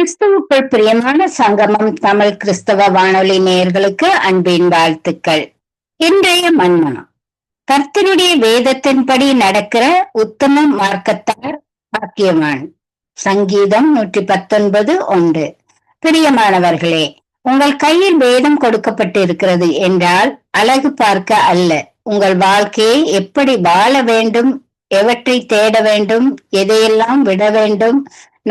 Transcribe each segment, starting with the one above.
கிறிஸ்துவுக்குள் பிரியமான சங்கமம் தமிழ் கிறிஸ்தவ வானொலி நேயர்களுக்கு அன்பின் வாழ்த்துக்கள். இன்றைய மன்னா, கர்த்தருடைய வேதத்தின்படி நடக்கிற உத்தம மார்க்கத்தார் பாக்கியவான். சங்கீதம் 119:1. பிரியமானவர்களே, உங்கள் கையில் வேதம் கொடுக்கப்பட்டிருக்கிறது என்றால் அழகு பார்க்க அல்ல, உங்கள் வாழ்க்கையை எப்படி வாழ வேண்டும், எவற்றை தேட வேண்டும், எதையெல்லாம் விட வேண்டும்,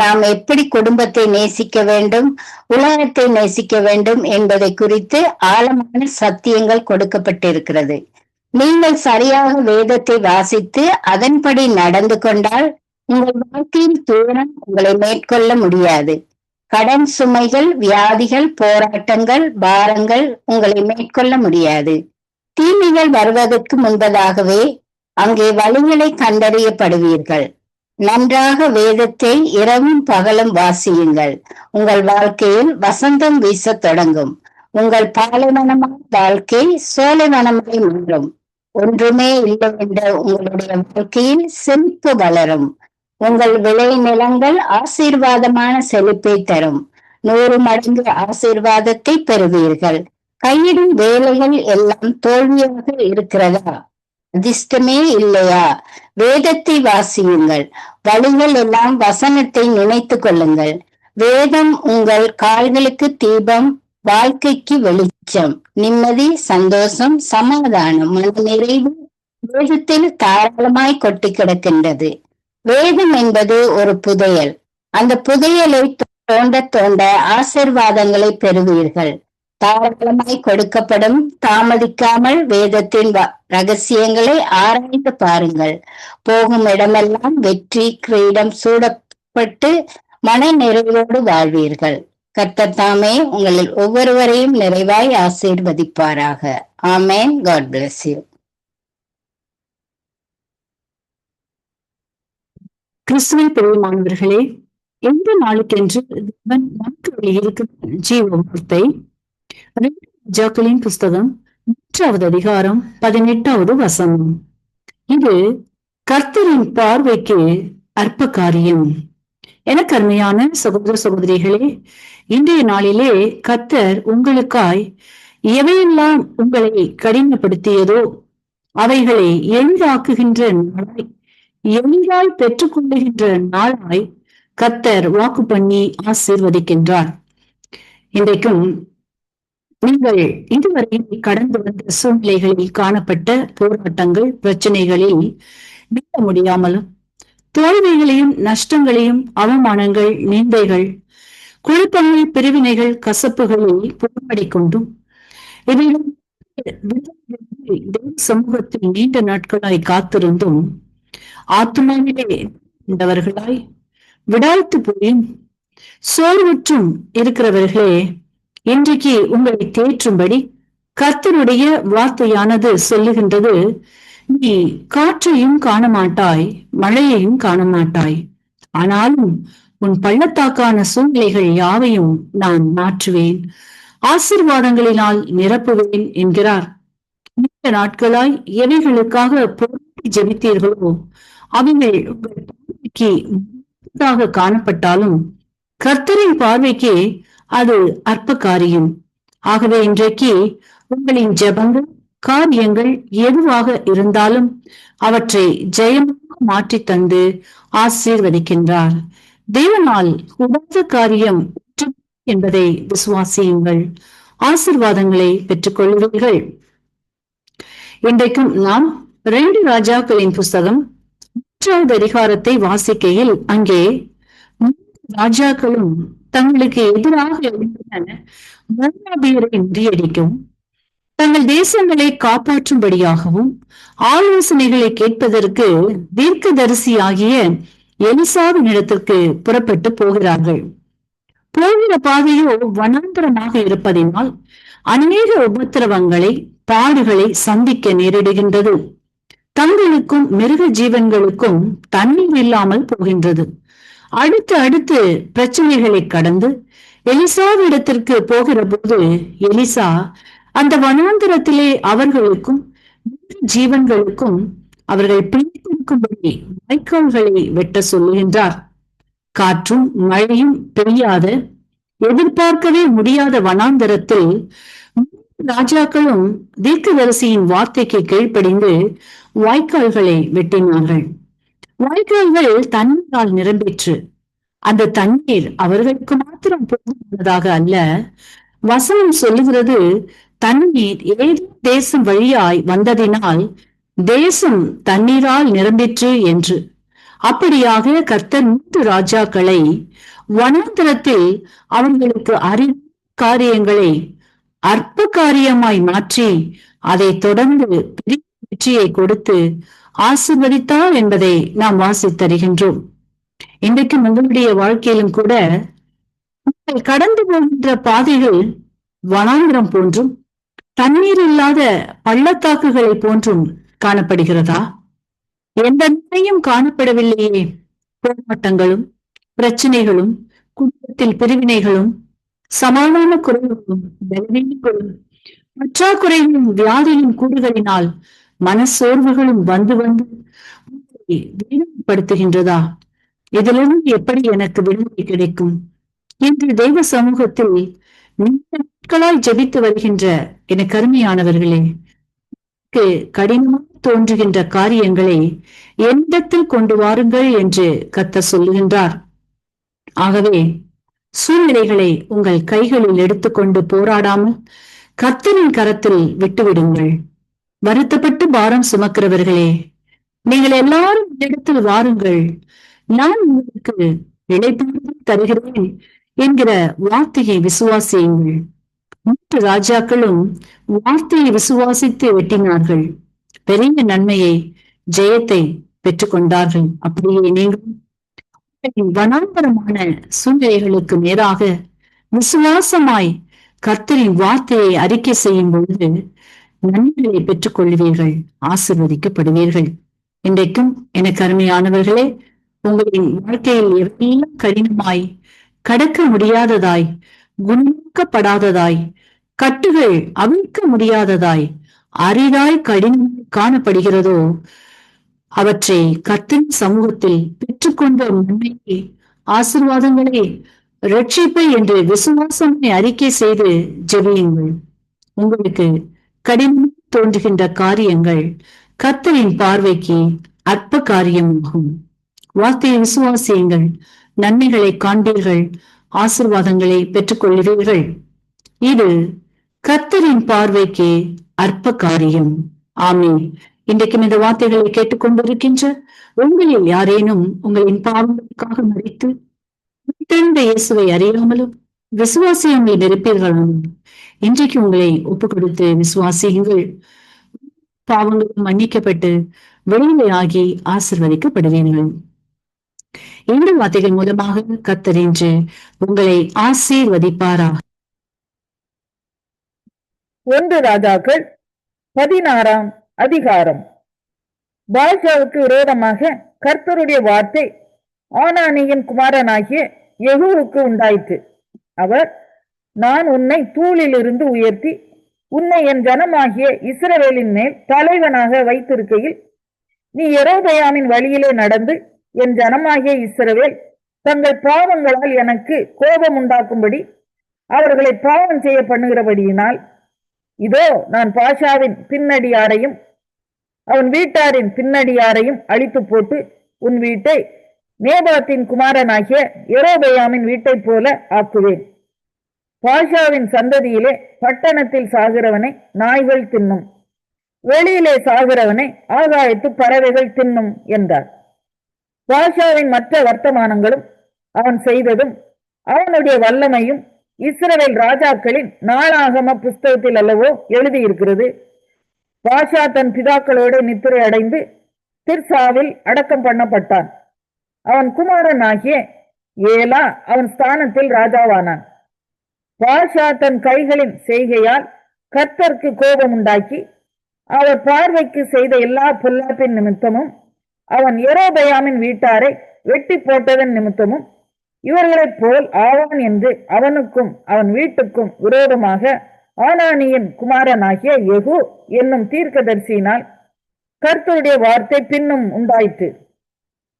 நாம் எப்படி குடும்பத்தை நேசிக்க வேண்டும், உலகத்தை நேசிக்க வேண்டும் என்பதை குறித்து ஆழமான சத்தியங்கள் கொடுக்கப்பட்டிருக்கிறது. நீங்கள் சரியாக வேதத்தை வாசித்து அதன்படி நடந்து கொண்டால் உங்கள் வாழ்க்கையின் தூரம் உங்களை மேற்கொள்ள முடியாது. கடன் சுமைகள், வியாதிகள், போராட்டங்கள், பாரங்கள் உங்களை மேற்கொள்ள முடியாது. தீமைகள் வருவதற்கு முன்பதாகவே அங்கே வழிகளை கண்டறியப்படுவீர்கள். நன்றாக வேதத்தை இரவும் பகலும் வாசியுங்கள். உங்கள் வாழ்க்கையில் வசந்தம் வீச தொடங்கும். உங்கள் பாலைவனமான வாழ்க்கை சோலைவனமாய் மாறும். ஒன்றுமே இல்லை என்ற உங்களுடைய வாழ்க்கையில் செழிப்பு வளரும். உங்கள் விளை நிலங்கள் ஆசீர்வாதமான செழிப்பை தரும். 100 மடங்கு ஆசீர்வாதத்தை பெறுவீர்கள். கையிடும் வேலைகள் எல்லாம் தோல்வியாக இருக்கிறதா? அதிர்ஷ்டமே இல்லையா? வேதத்தை வாசியுங்கள். வழிகள் எல்லாம் வசனத்தை நினைத்து கொள்ளுங்கள். வேதம் உங்கள் கால்களுக்கு தீபம், வாழ்க்கைக்கு வெளிச்சம். நிம்மதி, சந்தோஷம், சமாதானம், மன நிறைவு வேதத்தில் தாராளமாய் கொட்டி கிடக்கின்றது. வேதம் என்பது ஒரு புதையல். அந்த புதையலை தோண்ட தோண்ட ஆசீர்வாதங்களை பெறுவீர்கள். தாராளமாய் கொடுக்கப்படும். தாமதிக்காமல் வேதத்தின் ரகசியங்களை ஆராய்ந்து பாருங்கள். போகும் இடமெல்லாம் வெற்றி கிரீடம் சூடப்பட்டு மன நிறைவோடு வாழ்வீர்கள். கர்த்தர் தாமே உங்களில் ஒவ்வொருவரையும் நிறைவாய் ஆசீர்வதிப்பாராக. ஆமேன். God bless you. கிறிஸ்துவின் பிரியமானவர்களே, எந்த நாளுக்கென்று தேவன் நமக்கு வெளியிருக்கும் ஜீவ வார்த்தை ராஜாக்களின் புஸ்தகம் 3வது அதிகாரம் 18வது வசனம். இது கர்த்தரின் பார்வைக்கு அற்ப காரியம். எனக்கு அருமையான சகோதர சகோதரிகளே, இன்றைய நாளிலே கர்த்தர் உங்களுக்காய் எவையெல்லாம் உங்களை கடினப்படுத்தியதோ அவைகளை எளிதாக்குகின்ற நாளாய், எளிதாய் பெற்றுக்கொள்ளுகின்ற நாளாய் கர்த்தர் வாக்கு பண்ணி ஆசீர்வதிக்கின்றார். இன்றைக்கும் நீங்கள் இதுவரை கடந்து வந்த சூழ்நிலைகளில் காணப்பட்ட போராட்டங்கள், பிரச்சனைகளில் மீள முடியாமலும், தோல்விகளையும் நஷ்டங்களையும் அவமானங்கள், நிந்தைகள், குழப்பங்கள், பிரிவினைகள், கசப்புகளில் போராடி கொண்டும் சமூகத்தில் நீண்ட நாட்களாய் காத்திருந்தும் ஆத்மாவிலே இருந்தவர்களாய் விடாய்த்து போயும் சோர்வுற்றும் இருக்கிறவர்களே, இன்றைக்கு உங்களை தேற்றும்படி கர்த்தருடைய வார்த்தையானது சொல்லுகின்றது, நீ காற்றையும் காணமாட்டாய், மழையையும் காணமாட்டாய், ஆனாலும் உன் பள்ளத்தாக்கான சூழ்நிலைகள் யாவையும் நான் மாற்றுவேன், ஆசீர்வாதங்களினால் நிரப்புவேன் என்கிறார். நீண்ட நாட்களாய் எவைகளுக்காக போராடி ஜெபித்தீர்களோ அவைகள் உங்கள் பார்வைக்கு காணப்பட்டாலும் கர்த்தரின் பார்வைக்கு அது அற்ப காரியம். ஆகவே இன்றைக்கு உங்களின் ஜெபங்கள், காரியங்கள் எதுவாக இருந்தாலும் அவற்றை ஜெயமாக மாற்றி தந்து ஆசீர்வதிக்கின்றார். தேவனால் கூடாத காரியம் என்பதை விசுவாசியுங்கள். ஆசீர்வாதங்களை பெற்றுக் கொள்வீர்கள். இன்றைக்கும் நாம் 2 ராஜாக்களின் புஸ்தகம் 3வது அதிகாரத்தை வாசிக்கையில் அங்கே ராஜாக்களும் தங்களுக்கு எதிராக எழுந்த மோவாபியரை முறியடிக்கவும், தங்கள் தேசங்களை காப்பாற்றும்படியாகவும் ஆலோசனைகளை கேட்பதற்கு தீர்க்கதரிசியாகிய எலிசாவின் இடத்திற்கு புறப்பட்டு போகிறார்கள். போகிற பாதையோ வனாந்தரமாக இருப்பதினால் அநேக உபத்திரவங்களை, பாடுகளை சந்திக்க நேரிடுகின்றது. தங்களுக்கும் மிருக ஜீவன்களுக்கும் தண்ணீர் இல்லாமல் போகின்றது. அடுத்து பிரச்சனைகளை கடந்து எலிசாவிடத்திற்கு போகிற போது எலிசா அந்த வனாந்தரத்திலே அவர்களுக்கும் ஜீவன்களுக்கும் அவர்கள் பிடித்திருக்கும்படி வாய்க்கால்களை வெட்ட சொல்லுகின்றார். காற்றும் மழையும் பெய்யாத, எதிர்பார்க்கவே முடியாத வனாந்தரத்தில் ராஜாக்களும் தீர்க்கதரிசியின் வார்த்தைக்கு கீழ்ப்படிந்து வாய்க்கால்களை வெட்டினார்கள். வாய்க்கால்கள் தண்ணீரால் நிரம்பிற்று. அந்த தண்ணீர் அவர்களுக்கு மாத்திரம் போதுமானதாக அல்ல. வசனம் சொல்லுகிறது, தண்ணீர் ஏதோ தேசம் வழியாய் வந்ததினால் தேசம் தண்ணீரால் நிரம்பிற்று என்று. அப்படியாக கர்த்தர் 3 ராஜாக்களை வனாந்தரத்தில் அவர்களுக்கு அறிவு காரியங்களை அற்ப காரியமாய் மாற்றி அதை தொடர்ந்து பெரிய வெற்றியை கொடுத்து ஆசீர்வதித்தார் என்பதை நாம் வாசித்தருகின்றோம். இன்றைக்கு உங்களுடைய வாழ்க்கையிலும் கூட கடந்து போகின்ற பாதைகள் வனாந்திரம் போன்றும் தண்ணீர் இல்லாத பள்ளத்தாக்குகளை போன்றும் காணப்படுகிறதா? எந்த நிலையும் காணப்படவில்லையே. போராட்டங்களும் பிரச்சனைகளும், குடும்பத்தில் பிரிவினைகளும், சமாதான குறைவுகளும், பலவீனங்களும், பற்றாக்குறைகளும், வியாதியின் கூறுகளினால் மனசோர்வுகளும் வந்து வந்து வேதனைப்படுத்துகின்றதா? இதிலிருந்து எப்படி எனக்கு விடுதலை கிடைக்கும் என்று தெய்வ சமூகத்தில் நீண்ட நாட்களாய் ஜெபித்து வருகின்ற எனக்கு அருமையானவர்களே, கடினமாக தோன்றுகின்ற காரியங்களை என்னிடத்தில் கொண்டு வாருங்கள் என்று கர்த்தர் சொல்லுகின்றார். ஆகவே சூழ்நிலைகளை உங்கள் கைகளில் எடுத்துக்கொண்டு போராடாமல் கர்த்தரின் கரத்தில் விட்டுவிடுங்கள். வருத்தப்பட்டு பாரம் சுமக்கிறவர்களே, நீங்கள் எல்லாரும் இடத்தில் வாருங்கள், நான் உங்களுக்கு இளைப்பாறுதல் தருகிறேன் என்கிற வார்த்தையை விசுவாசியுங்கள். 3 ராஜாக்களும் வார்த்தையை விசுவாசித்து வெட்டினார்கள். பெரிய நன்மையை, ஜெயத்தை பெற்றுக் கொண்டார்கள். அப்படியே நீங்கள் வனாந்தரமான சூழ்நிலைகளுக்கு நேராக விசுவாசமாய் கர்த்தரின் வார்த்தையை அறிக்கை செய்யும் பொழுது நன்மைகளை பெற்றுக் கொள்வீர்கள், ஆசீர்வதிக்கப்படுவீர்கள். இன்றைக்கும் எனக்கு அருமையானவர்களே, உங்களின் வாழ்க்கையில் எவ்வளவு கடினமாய், கடக்க முடியாததாய், குணமாக்கப்படாததாய், கட்டுகள் அவிழ்க்க முடியாததாய், அரிதாய் கடினமாய் காணப்படுகிறதோ அவற்றை கர்த்தரின் சமூகத்தில் பெற்றுக்கொண்ட நன்மையை, ஆசீர்வாதங்களை, ரட்சிப்பை என்று விசுவாசமை அறிக்கை செய்து ஜெபியுங்கள். உங்களுக்கு கடினமாக தோன்றுகின்ற காரியங்கள் கர்த்தரின் பார்வைக்கு அற்ப காரியமாகும். வார்த்தையை விசுவாசியுங்கள், நன்மைகளை காண்பீர்கள், ஆசீர்வாதங்களை பெற்றுக்கொள்கிறீர்கள். இது கர்த்தரின் பார்வைக்கு அற்ப காரியம். ஆமென். இன்றைக்கும் இந்த வார்த்தைகளை கேட்டுக்கொண்டிருக்கின்ற உங்களில் யாரேனும் உங்களின் பாவங்களுக்காக மரித்து இயேசுவை அறியாமலும் விசுவாசியங்கள் இருப்பீர்களும் இன்றைக்கு உங்களை ஒப்புக் கொடுத்து விசுவாசியுங்கள். பாவங்களும் மன்னிக்கப்பட்டு விடுதலையாகி ஆசீர்வதிக்கப்படுவீர்கள். இந்த வார்த்தைகள் மூலமாக கர்த்தர் இன்று உங்களை ஆசீர்வதிப்பாராக. 1 ராஜாக்கள் 16ஆம் அதிகாரம். பாஷாவுக்கு விரோதமாக கர்த்தருடைய வார்த்தை ஆனானியின் குமாரனாகிய யெகூவுக்கு உண்டாயிற்று. அவர், நான் உன்னை தூளிலிருந்து உயர்த்தி உன்னை என் ஜனமாகிய இஸ்ரவேலின் மேல் தலைவனாக வைத்திருக்கையில் நீ யெரொபெயாமின் வழியிலே நடந்து என் ஜனமாகிய இஸ்ரவேல் தங்கள் பாவங்களால் எனக்கு கோபம் உண்டாக்கும்படி அவர்களை பாவம் செய்ய பண்ணுகிறபடியினால், இதோ நான் பாஷாவின் பின்னடியாரையும் அவன் வீட்டாரின் பின்னடியாரையும் அழித்து போட்டு உன் வீட்டை நேபாத்தின் குமாரனாகிய யெரொபெயாமின் வீட்டை போல ஆக்குவேன். பாஷாவின் சந்ததியிலே பட்டணத்தில் சாகிறவனை நாய்கள் தின்னும், வெளியிலே சாகிறவனை ஆகாயத்து பறவைகள் தின்னும் என்றார். பாஷாவின் மற்ற வர்த்தமானங்களும் அவன் செய்ததும் அவனுடைய வல்லமையும் இஸ்ரவேல் ராஜாக்களின் நாளாகம புஸ்தகத்தில் அல்லவோ எழுதியிருக்கிறது. பாஷா தன் பிதாக்களோடு நித்திரை அடைந்து திர்சாவில் அடக்கம் பண்ணப்பட்டான். அவன் குமாரனாகிய ஏலா அவன் ஸ்தானத்தில் ராஜாவானான். பாஷா தன் கைகளின் செய்கையால் கர்த்தருக்கு கோபம் உண்டாக்கி அவர் பார்வைக்கு செய்த எல்லா பொல்லாப்பின் நிமித்தமும் அவன் யெரொபெயாமின் வீட்டாரை வெட்டி போட்டதன் நிமித்தமும் இவர்களைப் போல் ஆவான் என்று அவனுக்கும் அவன் வீட்டுக்கும் விரோதமாக ஆனானியின் குமாரனாகிய யெகூ என்னும் தீர்க்கதரிசியினால் கர்த்தருடைய வார்த்தை பின்னும் உண்டாயிற்று.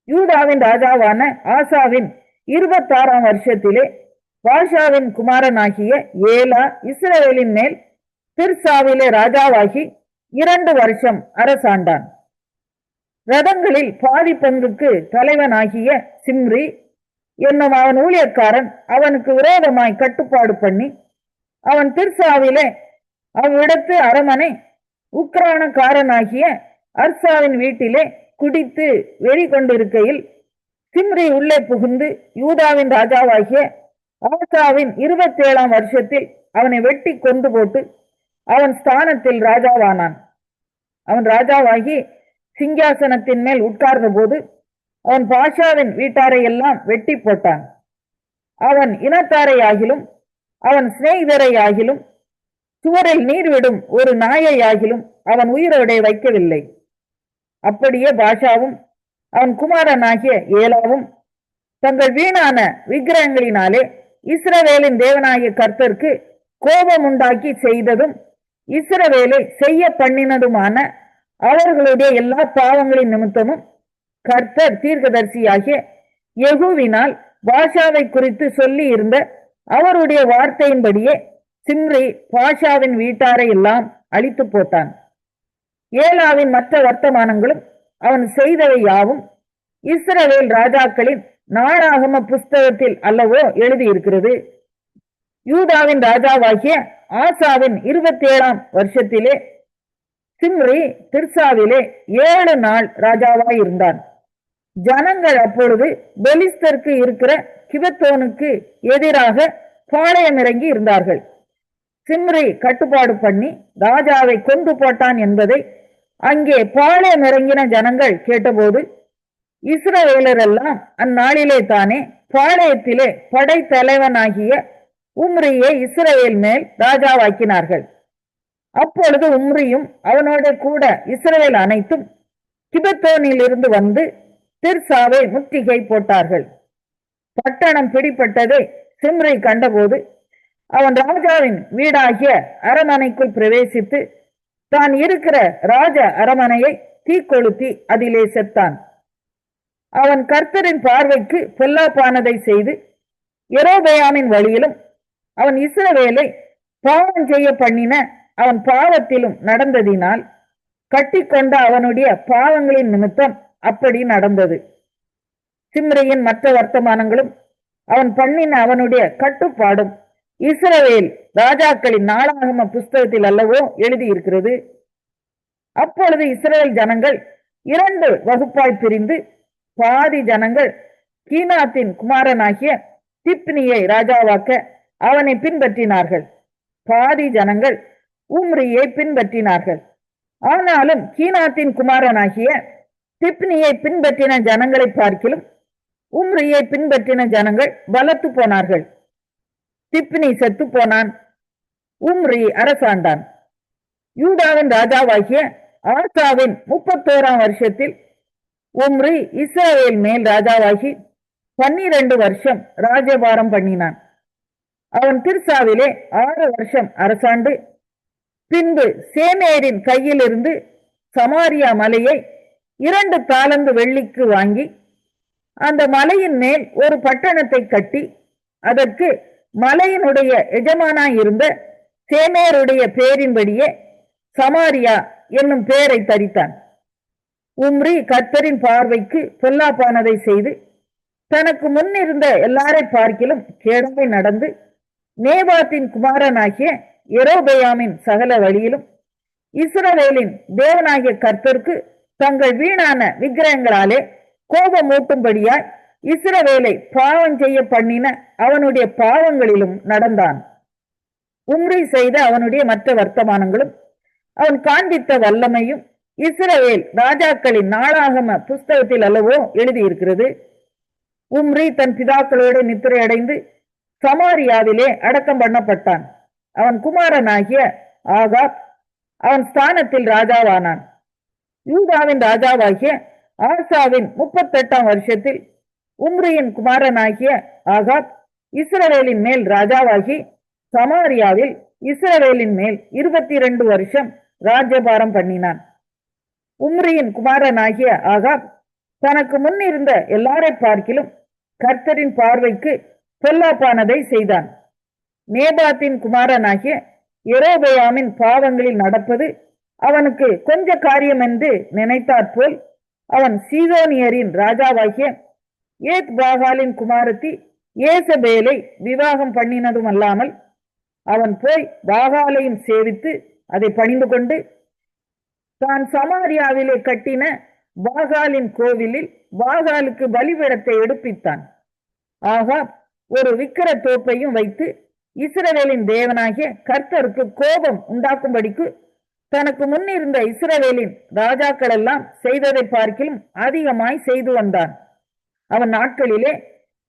யூதாவின் ராஜாவான ஆசாவின் 26ஆம் வருஷத்திலே பாஷாவின் குமாரனாகிய ஏலா இஸ்ரவேலின் மேல் திர்சாவிலே ராஜாவாகி 2 வருஷம் அரசாண்டான். ரதங்களில் பாதி பங்குக்கு தலைவனாகிய சிம்ரி என்னும் அவன் ஊழியக்காரன் அவனுக்கு விரோதமாய் கட்டுப்பாடு பண்ணி, அவன் திர்சாவிலே அவ்விடத்து அரமனை உக்ரானக்காரனாகிய அர்சாவின் வீட்டிலே குடித்து வெறி கொண்டிருக்கையில் சிம்ரி உள்ளே புகுந்து யூதாவின் ராஜாவாகிய ஆசாவின் 27ஆம் வருஷத்தில் அவனை வெட்டி கொண்டு போட்டு அவன் ஸ்தானத்தில் ராஜாவானான். அவன் ராஜாவாகி சிங்காசனத்தின் மேல் உட்கார்ந்த போது அவன் பாஷாவின் வீட்டாரை எல்லாம் வெட்டி போட்டான். அவன் இனத்தாரை ஆகிலும் அவன் சிநேகிதரை ஆகிலும் சுவரில் நீர் விடும் ஒரு நாயை ஆகிலும் அவன் உயிரோடே வைக்கவில்லை. அப்படியே பாஷாவும் அவன் குமாரனாகிய ஏலாவும் தங்கள் வீணான விக்கிரகங்களினாலே இஸ்ரவேலின் தேவனாகிய கர்த்தருக்கு கோபம் உண்டாக்கி செய்ததும் இஸ்ரவேலை செய்ய பண்ணினதுமான அவர்களுடைய எல்லா பாவங்களின் நிமித்தமும் கர்த்தர் தீர்க்கதரிசியாகிய யெகூவினால் பாஷாவை குறித்து சொல்லி இருந்த அவருடைய வார்த்தையின்படியே சிம்ரி பாஷாவின் வீட்டாரை எல்லாம் அழித்து போட்டான். ஏலாவின் மற்ற வர்த்தமானங்களும் அவன் செய்தவை யாவும் இஸ்ரவேல் ராஜாக்களின் நாளாகம புஸ்தகத்தில் அல்லவோ எழுதியிருக்கிறது. யூதாவின் ராஜாவாகிய ஆசாவின் 27ஆம் வருஷத்திலே சிம்ரி திர்சாவிலே 7 நாள் ராஜாவாய் இருந்தான். ஜனங்கள் அப்பொழுது பெலிஸ்தருக்கு இருக்கிற கிபத்தோனுக்கு எதிராக பாளையம் இறங்கி இருந்தார்கள். சிம்ரி கட்டுப்பாடு பண்ணி ராஜாவை கொண்டு போட்டான் என்பதை அங்கே பாளையம் இறங்கின ஜனங்கள் கேட்டபோது இஸ்ரவேலரெல்லாம் அந்நாளிலே தானே பாளையத்திலே படைத்தலைவனாகிய உம்ரியை இஸ்ரவேல் மேல் ராஜாவாக்கினார்கள். அப்பொழுது உம்ரியும் அவனோட கூட இஸ்ரவேல் அனைத்தும் கிபத்தோனில் இருந்து வந்து திர்சாவை முற்றுகை போட்டார்கள். பட்டணம் பிடிப்பட்டதை சிம்ரி கண்டபோது அவன் ராஜாவின் வீடாகிய அரமனைக்குள் பிரவேசித்து தான் இருக்கிற ராஜ அரமனையை தீக்கொளுத்தி அதிலே செத்தான். அவன் கர்த்தரின் பார்வைக்கு பொல்லாப்பானதை செய்து யெரொபெயாமின் வழியிலும் அவன் இஸ்ரவேலை பாவம் செய்ய பண்ணின அவன் பாவத்திலும் நடந்ததினால் கட்டிக்கொண்ட அவனுடைய பாவங்களின் நிமித்தம் அப்படி நடந்தது. சிம்ரியின் மற்ற வர்த்தமானங்களும் அவன் பண்ணின அவனுடைய கட்டுப்பாடும் இஸ்ரவேல் ராஜாக்களின் நாளாகம புஸ்தகத்தில் அல்லவோ எழுதியிருக்கிறது. அப்பொழுது இஸ்ரவேல் ஜனங்கள் 2 வகுப்பாய் பிரிந்து பாதி ஜனங்கள் கீனாத்தின் குமாரனாகிய திப்னியை ராஜாவாக்க அவனை பின்பற்றினார்கள், பாதி ஜனங்கள் உம்ரியை பின்பற்றினார்கள். ஆனாலும் கீனாத்தின் குமாரனாகிய திப்னியை பின்பற்றின ஜனங்களை பார்க்கிலும் உம்ரியை பின்பற்றின ஜனங்கள் பலத்து போனார்கள். திப்னி செத்து போனான், உம்ரி அரசாண்டான். யூதாவின் ராஜாவாகிய ஆசாவின் 31ஆம் வருஷத்தில் உம்ரி இஸ்ரவேல் மேல் ராஜாவாகி 12 வருஷம் ராஜபாரம் பண்ணினான். அவன் திர்சாவிலே 6 வருஷம் அரசாண்டு பின்பு சேமேரின் கையிலிருந்து சமாரியா மலையை 2 தாலந்து வெள்ளிக்கு வாங்கி அந்த மலையின் மேல் ஒரு பட்டணத்தை கட்டி அதற்கு மலையினுடைய எஜமானாயிருந்த சேமேருடைய பேரின்படியே சமாரியா என்னும் பெயரை தரித்தான். உம்ரி கர்த்தரின் பார்வைக்கு பொல்லாப்பானதை செய்து தனக்கு முன்னிருந்த எல்லாரை பார்க்கிலும் கேடாய் நடந்து நேபாத்தின் குமாரனாகிய யெரொபெயாமின் சகல வழியிலும் இஸ்ரவேலின் தேவனாகிய கர்த்தருக்கு தங்கள் வீணான விக்கிரகங்களாலே கோபமூட்டும்படியாய் இஸ்ரவேலை பாவம் செய்ய பண்ணின அவனுடைய பாவங்களிலும் நடந்தான். உம்ரி செய்த அவனுடைய மற்ற வர்த்தமானங்களும் அவன் காண்பித்த வல்லமையும் இஸ்ரவேல் ராஜாக்களின் நாளாகம புஸ்தகத்தில் அல்லவோ எழுதியிருக்கிறது. உம்ரி தன் பிதாக்களோடு நித்திரை அடைந்து சமாரியாவிலே அடக்கம் பண்ணப்பட்டான். அவன் குமாரனாகிய ஆகாப் அவன் ஸ்தானத்தில் ராஜாவானான். யூதாவின் ராஜாவாகிய ஆசாவின் 38ஆம் வருஷத்தில் உம்ரியின் குமாரனாகிய ஆகாப் இஸ்ரவேலின் மேல் ராஜாவாகி சமாரியாவில் இஸ்ரவேலின் மேல் 22 வருஷம் ராஜ்யபாரம் பண்ணினான். உம்ரியின் குமாரனாகிய ஆகாப் தனக்கு முன்னிருந்த எல்லாரை பார்க்கிலும் கர்த்தரின் பார்வைக்கு பொல்லாப்பானதை செய்தான். நேபாத்தின் குமாரனாகிய யெரொபெயாமின் பாவங்களில் நடப்பது அவனுக்கு கொஞ்ச காரியம் என்று நினைத்தாற்போல் அவன் சீதோனியரின் ராஜாவாகிய ஏத்பாகாலின் குமாரத்தி ஏசபேலை விவாகம் பண்ணினதும் அல்லாமல் அவன் போய் பாகாலையும் சேவித்து அதை பணிந்து கொண்டு தான் சமாரியாவிலே கட்டின பாகாலின் கோவிலில் பாகாலுக்கு பலிபீடத்தை எடுப்பித்தான். ஆகாப் ஒரு விக்கிர தோப்பையும் வைத்து இஸ்ரவேலின் தேவனாகிய கர்த்தருக்கு கோபம் உண்டாக்கும்படிக்கு தனக்கு முன்னிருந்த இஸ்ரவேலின் ராஜாக்கள் எல்லாம் செய்ததை பார்க்கிலும் அதிகமாய் செய்து வந்தான். அவன் நாட்களிலே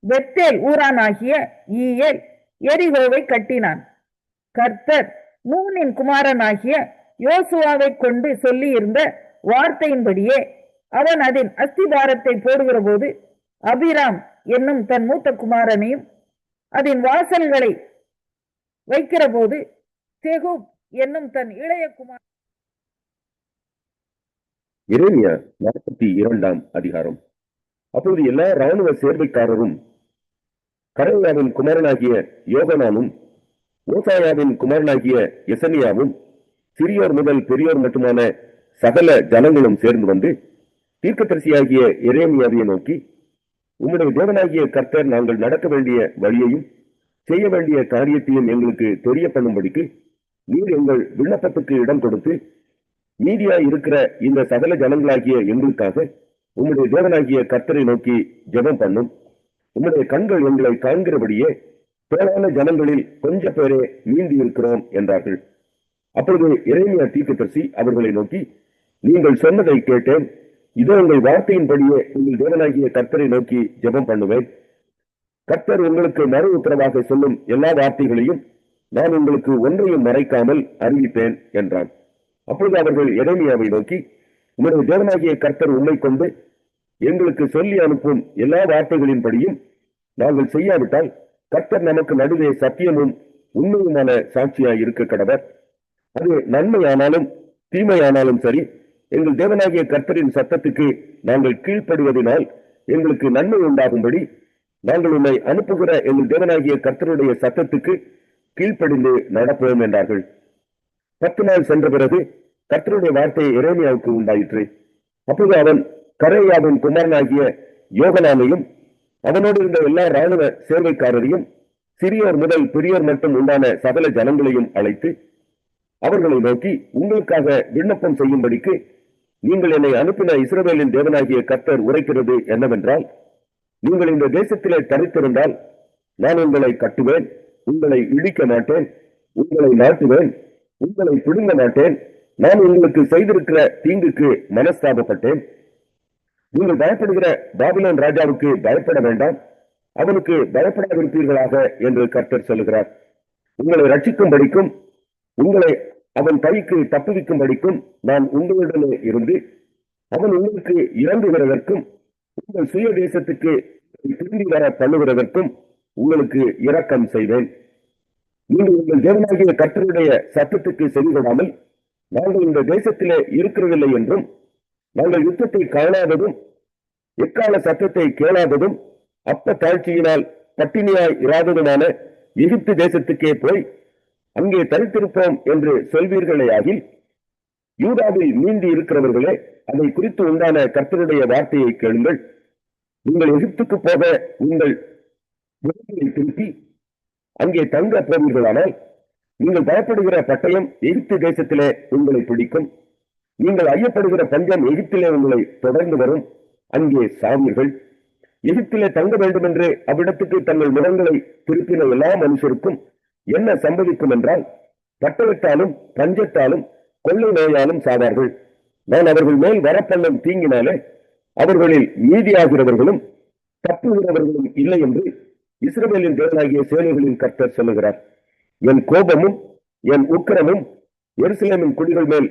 பெத்தேல் ஊரானாகிய ஈயேல் எரிகோவை கட்டினான். கர்த்தர் நூனின் குமாரனாகிய யோசுவாவை கொண்டு சொல்லி இருந்த வார்த்தையின்படியே அவன் அதன் அஸ்திபாரத்தை போடுகிற போது அபிராம் என்னும் தன் மூத்த குமாரனையும் அதன் வாசல்களை வைக்கிற போது செகூப் என்னும் தன் இளைய குமார். எரேமியா 42 அதிகாரம். அப்பொழுது எல்லா இராணுவ சேர்வைக்காரரும் கரேயாவின் குமாரனாகிய யோகனானும் ஓசாயாவின் குமாரனாகிய எசனியாவும் சிறியோர் முதல் பெரியோர் மட்டுமான சகல ஜனங்களும் சேர்ந்து வந்து தீர்க்கதரிசியாகிய எரேமியாவை நோக்கி, உம்முடைய தேவனாகிய கர்த்தர் நாங்கள் நடக்க வேண்டிய வழியையும் செய்ய வேண்டிய காரியத்தையும் எங்களுக்கு தெரிய பண்ணும்படிக்கு நீர் எங்கள் விண்ணப்பத்துக்கு இடம் கொடுத்து மீதியாய் இருக்கிற இந்த சகல ஜனங்களாகிய எங்களுக்காக உம்முடைய தேவனாகிய கர்த்தரை நோக்கி ஜெபம் பண்ணும். உம்முடைய கண்கள் எங்களை காண்கிறபடியே பேரான ஜனங்களில் கொஞ்ச பேரே மீந்தி இருக்கிறோம் என்றார்கள். அப்பொழுது எரேமியா தீர்க்கதரிசி அவர்களை நோக்கி, நீங்கள் சொன்னதை கேட்டேன். இதோ உங்கள் வார்த்தையின்படியே உங்கள் தேவனாகிய கர்த்தரை நோக்கி ஜெபம் பண்ணுவேன். கர்த்தர் உங்களுக்கு மறு உத்தரவாக சொல்லும் எல்லா வார்த்தைகளையும் நான் உங்களுக்கு ஒன்றையும் மறைக்காமல் அறிவிப்பேன் என்றான். அப்பொழுது அவர்கள் எரேமியாவை நோக்கி, உம்முடைய தேவனாகிய கர்த்தர் உம்மை கொண்டு எங்களுக்கு சொல்லி அனுப்பும் எல்லா வார்த்தைகளின்படியும் நாங்கள் செய்யாவிட்டால் கர்த்தர் நமக்கு நடுவே சத்தியமும் உண்மையுமான சாட்சியாய் இருக்க கடவர். அது நன்மையானாலும் தீமையானாலும் சரி, எங்கள் தேவனாகிய கர்த்தரின் சத்தத்துக்கு நாங்கள் கீழ்ப்படுவதனால் எங்களுக்கு நன்மை உண்டாகும்படி நாங்கள் உன்னை அனுப்புகிற எங்கள் தேவனாகிய கர்த்தருடைய சத்தத்துக்கு கீழ்ப்படிந்து நடப்போம் என்றார்கள். 10 நாள் சென்ற பிறகு கர்த்தருடைய வார்த்தை எரேமியாவுக்கு உண்டாயிற்று. அப்போது அவன் கரேயாவின் குமாரனாகிய யோகனானையும் அவனோடு இருந்த எல்லா இராணுவ சேர்வைக்காரரையும் சிறியோர் முதல் பெரியோர் மட்டும் உண்டான சகல ஜனங்களையும் அழைத்து அவர்களை நோக்கி, உங்களுக்காக விண்ணப்பம் செய்யும்படிக்கு நீங்கள் என்னை அனுப்பின இஸ்ரவேலின் தேவனாகிய கர்த்தர் உரைக்கிறது என்னவென்றால், நீங்கள் இந்த தேசத்திலே தரித்திருந்தால் நான் உங்களை கட்டுவேன், உங்களை இடிக்க மாட்டேன், உங்களை நாட்டுவேன், உங்களை பிடுங்க மாட்டேன். நான் உங்களுக்கு செய்திருக்கிற தீங்குக்கு மனஸ்தாபப்பட்டேன். நீங்கள் பயப்படுகிற பாபிலோன் ராஜாவுக்கு பயப்பட வேண்டாம், அவனுக்கு பயப்படாதிருப்பீர்களாக என்று கர்த்தர் சொல்லுகிறார். உங்களை ரட்சிக்கும்படிக்கும் உங்களை அவன் கைக்கு தப்புவிக்கும்படிக்கும் நான் உங்களுடனே இருந்து அவன் உங்களுக்கு இறங்குகிறதற்கும் உங்கள் சுய தேசத்துக்கு திரும்பி வர பண்ணுகிறதற்கும் உங்களுக்கு இரக்கம் செய்வேன். நீங்கள் உங்கள் தேவனாகிய கர்த்தருடைய சத்தத்துக்கு செவிகொடாமல் நாங்கள் இந்த தேசத்திலே இருக்கிறதில்லை என்றும், நாங்கள் யுத்தத்தை காணாததும் எக்கால சத்தத்தை கேளாததும் அப்ப தாழ்ச்சியினால் பட்டினியாய் இராததுமான எகிப்து தேசத்துக்கே போய் அங்கே தரித்திருப்போம் என்று சொல்வீர்களேயாகில், யூதாவில் மீந்தி இருக்கிறவர்களே, அதை குறித்து உண்டான கர்த்தருடைய வார்த்தையை கேளுங்கள். நீங்கள் எகிப்துக்கு போக உங்கள் விருப்பங்களை திருப்பி அங்கே தங்க போவீர்களானால் நீங்கள் பயப்படுகிற பட்டயம் எகிப்து தேசத்திலே உங்களை பிடிக்கும். நீங்கள் ஐயப்படுகிற பஞ்சம் எகிப்திலே உங்களை தொடர்ந்து வரும், அங்கே சாவீர்கள். எகிப்திலே தங்க வேண்டும் என்று அவ்விடத்துக்கு தங்கள் முகங்களை திருப்பின எல்லா மனுஷருக்கும் என்ன சம்பவிக்கும் என்றால், பட்டயத்தாலும் பஞ்சத்தாலும் கொள்ளை நோயாலும் சாவார்கள். நான் அவர்கள் மேல் வரப்பண்ணும் தீங்கினாலே அவர்களில் மீதியாகிறவர்களும் தப்புகிறவர்களும் இல்லை என்று இஸ்ரவேலின் தேவனாகிய சேனைகளின் கர்த்தர் சொல்லுகிறார். என் கோபமும் என் உக்கிரமும் எருசலேமின் குடிகள் மேல்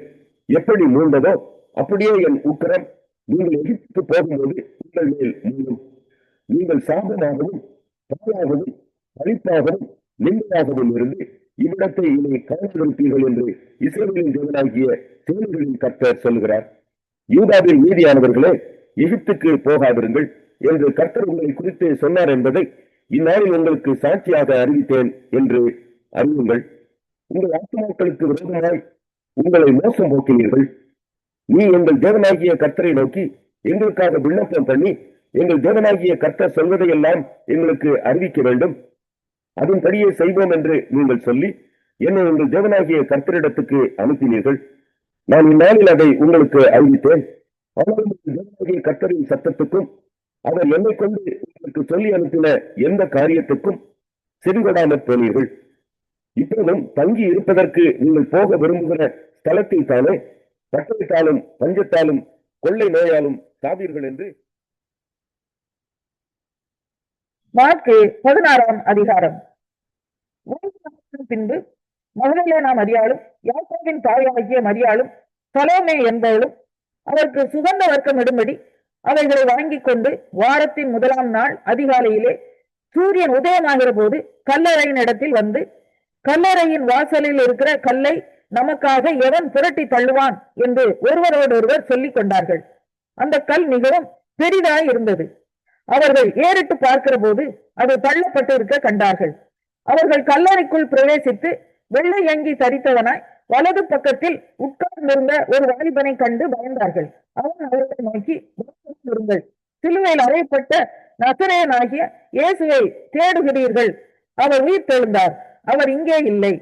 எப்படி மூண்டதோ அப்படியே என் உக்கிரம் நீங்கள் எகிப்துக்கு போகும்போது உங்கள் மேல் மூடும். நீங்கள் சாபமாகவும் பாழாகவும் அழிப்பாகவும் நிம்மதியாகவும் இருந்து இவ்விடத்தை இனி காணவிருப்பீர்கள் என்று இஸ்ரவேலின் தேவனாகிய சேனைகளின் கர்த்தர் சொல்லுகிறார். யூதாவில் மீதியானவர்களே, எகிப்துக்கு போகாதிருங்கள், என்று கர்த்தர் உங்களை குறித்து சொன்னார் என்பதை இந்நாளில் உங்களுக்கு சாட்சியாக அறிவித்தேன் என்று அறிவுங்கள். உங்கள் ஆத்துமாக்களுக்கு விரோதமாய் உங்களை மோசம் போக்கினீர்கள். நீ எங்கள் தேவனாகிய கர்த்தரை நோக்கி எங்களுக்காக விண்ணப்பம் பண்ணி எங்கள் தேவனாகிய கர்த்தர் சொல்வதையெல்லாம் எங்களுக்கு அறிவிக்க வேண்டும், அதன்படியே செய்வோம் என்று நீங்கள் சொல்லி என்னை உங்கள் தேவனாகிய கர்த்தரிடத்துக்கு அனுப்பினீர்கள். நான் இந்நாளில் அதை உங்களுக்கு அறிவித்தேன். ஆனால் தேவனாகிய கர்த்தரின் சத்தத்துக்கும் அவர் என்னை கொண்டு உங்களுக்கு சொல்லி அனுப்பின எந்த காரியத்துக்கும் செவிகொடாமற் போனீர்கள். இப்போதும் தங்கி இருப்பதற்கு நீங்கள் போக விரும்புகிற ஸ்தலத்தில் தானே பட்டயத்தாலும் பஞ்சத்தாலும் கொள்ளை நோயாலும் சாவீர்கள் என்று. மாற்கு 16ஆம் அதிகாரம். பின்பு மகதலேனா மரியாளும் யாக்கோபின் தாயாகிய மரியாளும் சலோமே என்பவளும் அவருக்கு சுகந்த வர்க்கம் இடும்படி அவைகளை வாங்கிக் கொண்டு வாரத்தின் முதலாம் நாள் அதிகாலையிலே சூரியன் உதயமாகிற போது கல்லறையின் இடத்தில் வந்து, கல்லறையின் வாசலில் இருக்கிற கல்லை நமக்காக எவன் புரட்டி தள்ளுவான் என்று ஒருவரோடொருவர் சொல்லிக் கொண்டார்கள். அந்த கல் மிகவும் பெரிதாய் இருந்தது. அவர்கள் ஏறிட்டு பார்க்கிற போது அது தள்ளப்பட்டு இருக்க கண்டார்கள். அவர்கள் கல்லறைக்குள் பிரவேசித்து வெள்ளை அங்கி தரித்தவனாய் வலது பக்கத்தில் உட்கார்ந்திருந்த ஒரு வாலிபனை கண்டு பயந்தார்கள். அவன் அவர்களை நோக்கி, இருங்கள், சிலுவையில் அறையப்பட்ட நசரேயனாகிய இயேசுவை தேடுகிறீர்கள். அவர் உயிர் தெழுந்தார், அவர் இங்கே இல்லை.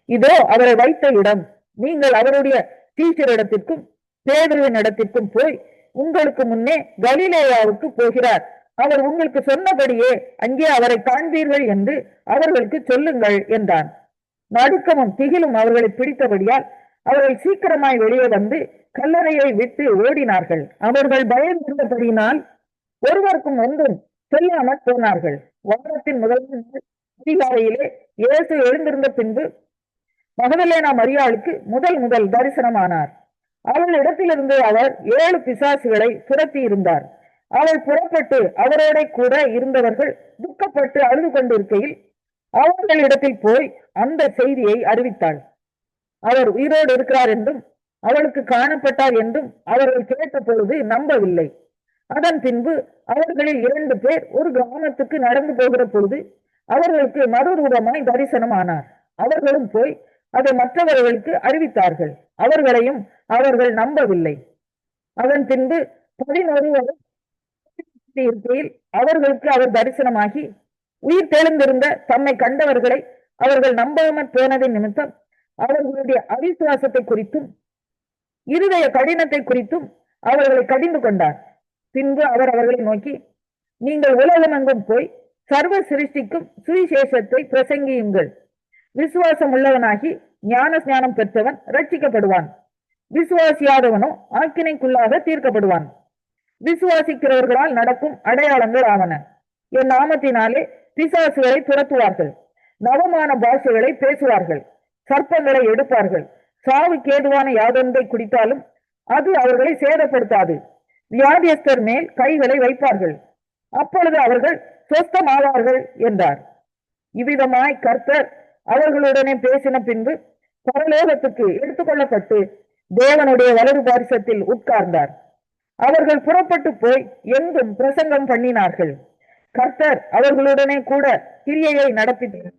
இதோ அவரை வைத்த இடம். நீங்கள் அவருடைய சீஷரிடத்திற்கும் பேதுருவின் இடத்திற்கும் போய் உங்களுக்கு முன்னே கலிலேயாவுக்கு போகிறார், அவர் உங்களுக்கு சொன்னபடியே அங்கே அவரை காண்பீர்கள் என்று அவர்களுக்கு சொல்லுங்கள் என்றான். நடுக்கமும் திகிலும் அவர்களை பிடித்தபடியால் அவர்கள் சீக்கிரமாய் வெளியே வந்து கல்லறையை விட்டு ஓடினார்கள். அவர்கள் பயந்திருந்தபடியினால் ஒருவருக்கும் ஒன்றும் சொல்லாமற் போனார்கள். வாரத்தின் முதல் அதிகாலையிலே இயேசு எழுந்திருந்த பின்பு மகதலேனா மரியாளுக்கு முதல் தரிசனமானார். அவள் இடத்திலிருந்து அவர் 7 பிசாசுகளை துரத்தி இருந்தார். அவள் புறப்பட்டு அவரோட கூட இருந்தவர்கள் துக்கப்பட்டு அழுது கொண்டிருக்கையில் அவர்களிடத்தில் போய் அந்த செய்தியை அறிவித்தாள். அவர் உயிரோடு இருக்கிறார் என்றும் அவளுக்கு காணப்பட்டார் என்றும் அவர்கள் கேட்ட பொழுது நம்பவில்லை. அதன் பின்பு அவர்களில் 2 பேர் ஒரு கிராமத்துக்கு நடந்து போகிற பொழுது அவர்களுக்கு மறுரூபமாய் தரிசனமானார். அவர்களும் போய் அதை மற்றவர்களுக்கு அறிவித்தார்கள். அவர்களையும் அவர்கள் நம்பவில்லை. அதன் பின்பு 11 இருக்கையில் அவர்களுக்கு அவர் தரிசனமாகி உயிர் தெழுந்திருந்த தம்மை கண்டவர்களை அவர்கள் நம்பாமல் போனதின் நிமித்தம் அவர்களுடைய அவிசுவாசத்தை குறித்தும் இருதய கடினத்தை குறித்தும் அவர்களை கடிந்து கொண்டார். பின்பு அவர் அவர்களை நோக்கி, நீங்கள் உலகமெங்கும் போய் சர்வ சிருஷ்டிக்கும் சுவிசேஷத்தை பிரசங்கியுங்கள். விசுவாசம் உள்ளவனாகி ஞான ஸ்நானம் பெற்றவன் ரட்சிக்கப்படுவான், விசுவாசியாதவனோ ஆக்கினைக்குள்ளாக தீர்க்கப்படுவான். விசுவாசிக்கிறவர்களால் நடக்கும் அடையாளங்கள் ஆவன. என் நாமத்தினாலே பிசாசுகளை துரத்துவார்கள், நவமான பாஷைகளை பேசுவார்கள், சர்ப்பங்களை எடுப்பார்கள், சாவுக்கு ஏதுவான யாதொன்றை குடித்தாலும் அது அவர்களை சேதப்படுத்தாது. வியாதியஸ்தர் மேல் கைகளை வைப்பார்கள், அப்பொழுது அவர்கள் சொஸ்தமாவார்கள் என்றார். இவ்விதமாய் கர்த்தர் அவர்களுடனே பேசின பின்பு பரலோகத்துக்கு எடுத்துக்கொள்ளப்பட்டு தேவனுடைய வலது பாரிசத்தில் உட்கார்ந்தார். அவர்கள் புறப்பட்டு போய் எங்கும் பிரசங்கம் பண்ணினார்கள். கர்த்தர் அவர்களுடனே கூட கிரியையை நடத்தினார்.